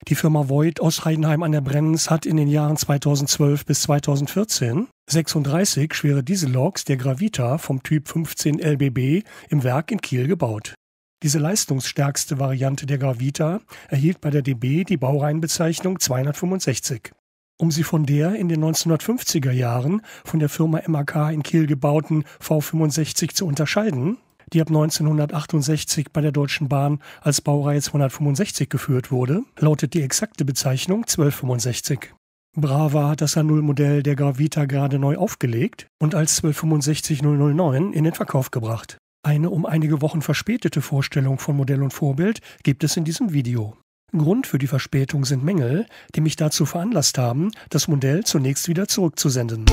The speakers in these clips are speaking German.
Die Firma Voith aus Heidenheim an der Brenz hat in den Jahren 2012 bis 2014 36 schwere Dieselloks der Gravita vom Typ 15 LBB im Werk in Kiel gebaut. Diese leistungsstärkste Variante der Gravita erhielt bei der DB die Baureihenbezeichnung 265. Um sie von der in den 1950er Jahren von der Firma MAK in Kiel gebauten V65 zu unterscheiden, die ab 1968 bei der Deutschen Bahn als Baureihe 265 geführt wurde, lautet die exakte Bezeichnung 1265. Brava hat das A0-Modell der Gravita gerade neu aufgelegt und als 1265-009 in den Verkauf gebracht. Eine um einige Wochen verspätete Vorstellung von Modell und Vorbild gibt es in diesem Video. Grund für die Verspätung sind Mängel, die mich dazu veranlasst haben, das Modell zunächst wieder zurückzusenden.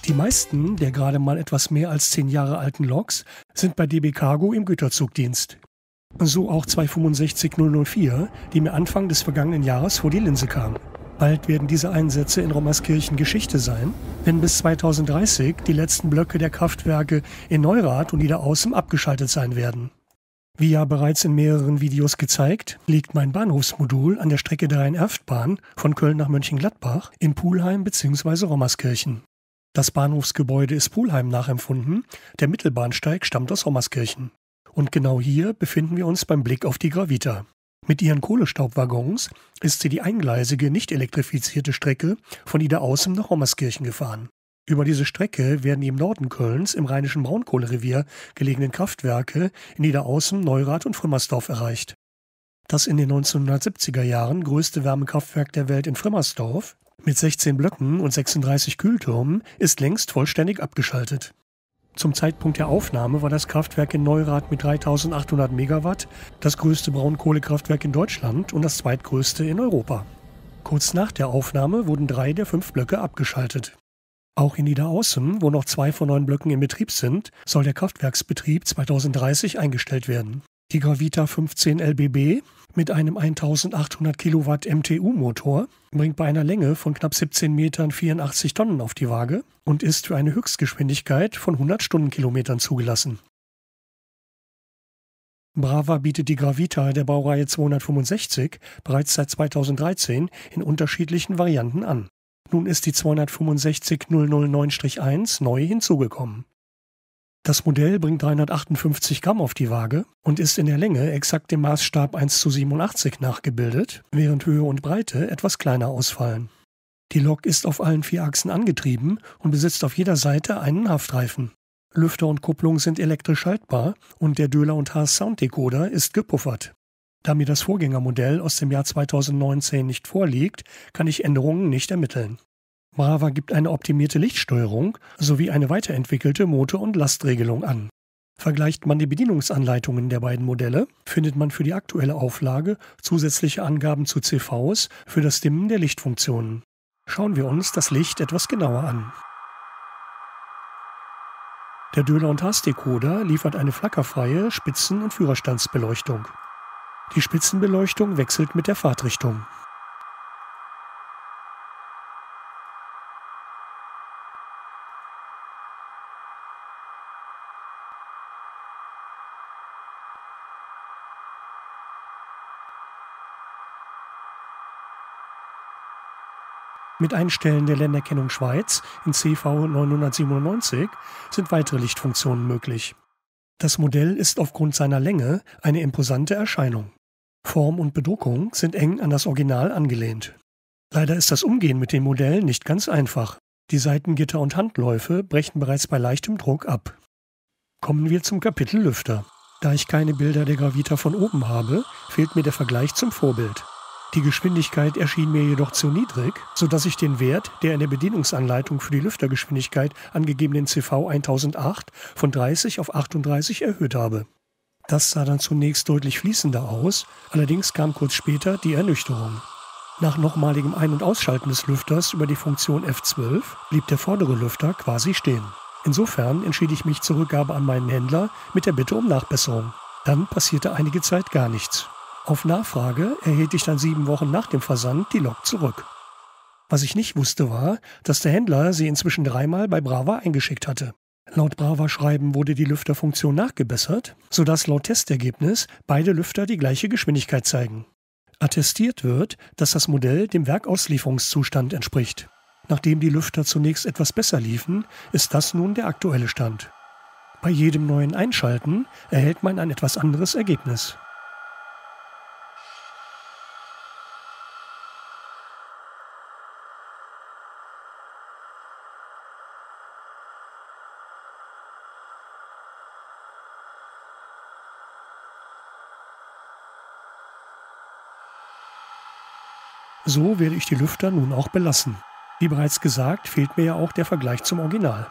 Die meisten der gerade mal etwas mehr als 10 Jahre alten Loks sind bei DB Cargo im Güterzugdienst. So auch 265-004, die mir Anfang des vergangenen Jahres vor die Linse kam. Bald werden diese Einsätze in Rommerskirchen Geschichte sein, wenn bis 2030 die letzten Blöcke der Kraftwerke in Neurath und Niederaußem abgeschaltet sein werden. Wie ja bereits in mehreren Videos gezeigt, liegt mein Bahnhofsmodul an der Strecke der Rhein-Erft-Bahn von Köln nach Mönchengladbach in Pulheim bzw. Rommerskirchen. Das Bahnhofsgebäude ist Pulheim nachempfunden, der Mittelbahnsteig stammt aus Rommerskirchen. Und genau hier befinden wir uns beim Blick auf die Gravita. Mit ihren Kohlestaubwaggons ist sie die eingleisige, nicht elektrifizierte Strecke von Niederaußem nach Rommerskirchen gefahren. Über diese Strecke werden die im Norden Kölns im rheinischen Braunkohlerevier gelegenen Kraftwerke in Niederaußem, Neurath und Frimmersdorf erreicht. Das in den 1970er Jahren größte Wärmekraftwerk der Welt in Frimmersdorf mit 16 Blöcken und 36 Kühltürmen ist längst vollständig abgeschaltet. Zum Zeitpunkt der Aufnahme war das Kraftwerk in Neurath mit 3.800 Megawatt das größte Braunkohlekraftwerk in Deutschland und das zweitgrößte in Europa. Kurz nach der Aufnahme wurden 3 der 5 Blöcke abgeschaltet. Auch in Niederaußem, wo noch 2 von 9 Blöcken in Betrieb sind, soll der Kraftwerksbetrieb 2030 eingestellt werden. Die Gravita 15 LBB mit einem 1800 Kilowatt MTU-Motor bringt bei einer Länge von knapp 17 Metern 84 Tonnen auf die Waage und ist für eine Höchstgeschwindigkeit von 100 Stundenkilometern zugelassen. Brava bietet die Gravita der Baureihe 265 bereits seit 2013 in unterschiedlichen Varianten an. Nun ist die 265-009-1 neu hinzugekommen. Das Modell bringt 358 Gramm auf die Waage und ist in der Länge exakt dem Maßstab 1:87 nachgebildet, während Höhe und Breite etwas kleiner ausfallen. Die Lok ist auf allen 4 Achsen angetrieben und besitzt auf jeder Seite einen Haftreifen. Lüfter und Kupplung sind elektrisch schaltbar und der Döhler und Haas Sounddecoder ist gepuffert. Da mir das Vorgängermodell aus dem Jahr 2019 nicht vorliegt, kann ich Änderungen nicht ermitteln. Brava gibt eine optimierte Lichtsteuerung sowie eine weiterentwickelte Motor- und Lastregelung an. Vergleicht man die Bedienungsanleitungen der beiden Modelle, findet man für die aktuelle Auflage zusätzliche Angaben zu CVs für das Dimmen der Lichtfunktionen. Schauen wir uns das Licht etwas genauer an. Der Döhler und Haas Decoder liefert eine flackerfreie Spitzen- und Führerstandsbeleuchtung. Die Spitzenbeleuchtung wechselt mit der Fahrtrichtung. Mit Einstellen der Länderkennung Schweiz in CV 997 sind weitere Lichtfunktionen möglich. Das Modell ist aufgrund seiner Länge eine imposante Erscheinung. Form und Bedruckung sind eng an das Original angelehnt. Leider ist das Umgehen mit dem Modell nicht ganz einfach. Die Seitengitter und Handläufe brechen bereits bei leichtem Druck ab. Kommen wir zum Kapitel Lüfter. Da ich keine Bilder der Gravita von oben habe, fehlt mir der Vergleich zum Vorbild. Die Geschwindigkeit erschien mir jedoch zu niedrig, sodass ich den Wert der in der Bedienungsanleitung für die Lüftergeschwindigkeit angegebenen CV 1008 von 30 auf 38 erhöht habe. Das sah dann zunächst deutlich fließender aus, allerdings kam kurz später die Ernüchterung. Nach nochmaligem Ein- und Ausschalten des Lüfters über die Funktion F12 blieb der vordere Lüfter quasi stehen. Insofern entschied ich mich zur Rückgabe an meinen Händler mit der Bitte um Nachbesserung. Dann passierte einige Zeit gar nichts. Auf Nachfrage erhielt ich dann 7 Wochen nach dem Versand die Lok zurück. Was ich nicht wusste war, dass der Händler sie inzwischen 3-mal bei Brava eingeschickt hatte. Laut Brava-Schreiben wurde die Lüfterfunktion nachgebessert, sodass laut Testergebnis beide Lüfter die gleiche Geschwindigkeit zeigen. Attestiert wird, dass das Modell dem Werkauslieferungszustand entspricht. Nachdem die Lüfter zunächst etwas besser liefen, ist das nun der aktuelle Stand. Bei jedem neuen Einschalten erhält man ein etwas anderes Ergebnis. So werde ich die Lüfter nun auch belassen. Wie bereits gesagt, fehlt mir ja auch der Vergleich zum Original.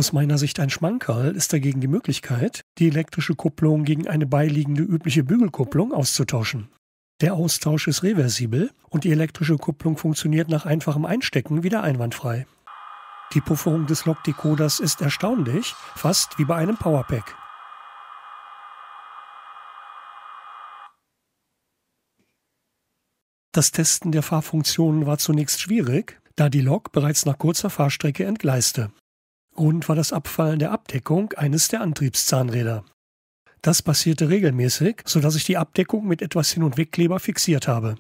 Aus meiner Sicht ein Schmankerl ist dagegen die Möglichkeit, die elektrische Kupplung gegen eine beiliegende übliche Bügelkupplung auszutauschen. Der Austausch ist reversibel und die elektrische Kupplung funktioniert nach einfachem Einstecken wieder einwandfrei. Die Pufferung des Lokdecoders ist erstaunlich, fast wie bei einem Powerpack. Das Testen der Fahrfunktionen war zunächst schwierig, da die Lok bereits nach kurzer Fahrstrecke entgleiste. Grund war das Abfallen der Abdeckung eines der Antriebszahnräder. Das passierte regelmäßig, sodass ich die Abdeckung mit etwas Hin- und Wegkleber fixiert habe.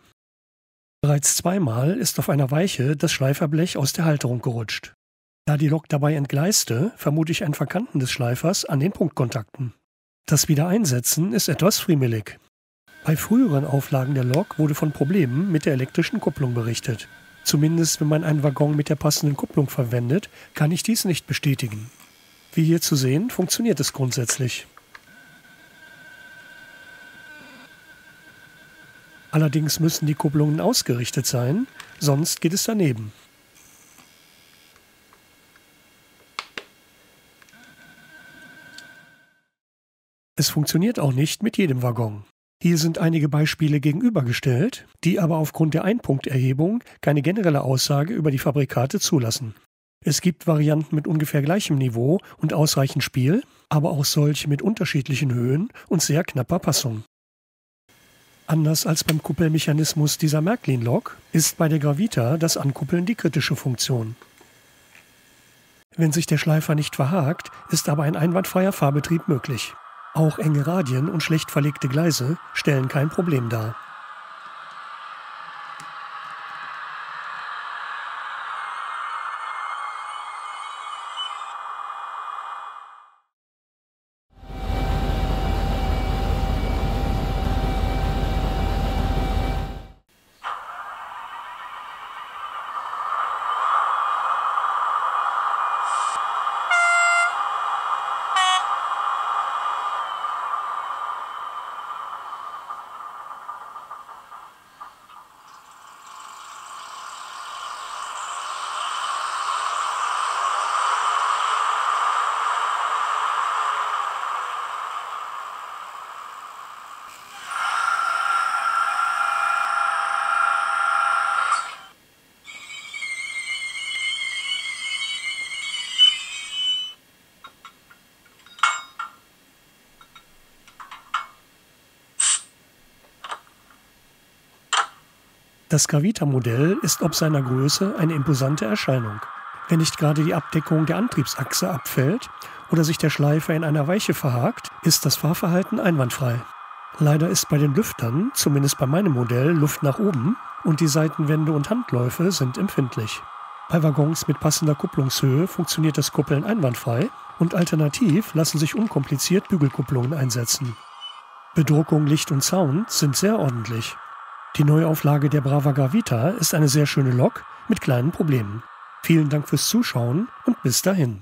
Bereits zweimal ist auf einer Weiche das Schleiferblech aus der Halterung gerutscht. Da die Lok dabei entgleiste, vermute ich ein Verkanten des Schleifers an den Punktkontakten. Das Wiedereinsetzen ist etwas friemelig. Bei früheren Auflagen der Lok wurde von Problemen mit der elektrischen Kupplung berichtet. Zumindest wenn man einen Waggon mit der passenden Kupplung verwendet, kann ich dies nicht bestätigen. Wie hier zu sehen, funktioniert es grundsätzlich. Allerdings müssen die Kupplungen ausgerichtet sein, sonst geht es daneben. Es funktioniert auch nicht mit jedem Waggon. Hier sind einige Beispiele gegenübergestellt, die aber aufgrund der Einpunkterhebung keine generelle Aussage über die Fabrikate zulassen. Es gibt Varianten mit ungefähr gleichem Niveau und ausreichend Spiel, aber auch solche mit unterschiedlichen Höhen und sehr knapper Passung. Anders als beim Kuppelmechanismus dieser Märklin-Lok ist bei der Gravita das Ankuppeln die kritische Funktion. Wenn sich der Schleifer nicht verhakt, ist aber ein einwandfreier Fahrbetrieb möglich. Auch enge Radien und schlecht verlegte Gleise stellen kein Problem dar. Das Gravita-Modell ist ob seiner Größe eine imposante Erscheinung. Wenn nicht gerade die Abdeckung der Antriebsachse abfällt oder sich der Schleifer in einer Weiche verhakt, ist das Fahrverhalten einwandfrei. Leider ist bei den Lüftern, zumindest bei meinem Modell, Luft nach oben und die Seitenwände und Handläufe sind empfindlich. Bei Waggons mit passender Kupplungshöhe funktioniert das Kuppeln einwandfrei und alternativ lassen sich unkompliziert Bügelkupplungen einsetzen. Bedruckung, Licht und Sound sind sehr ordentlich. Die Neuauflage der Brava Gravita ist eine sehr schöne Lok mit kleinen Problemen. Vielen Dank fürs Zuschauen und bis dahin.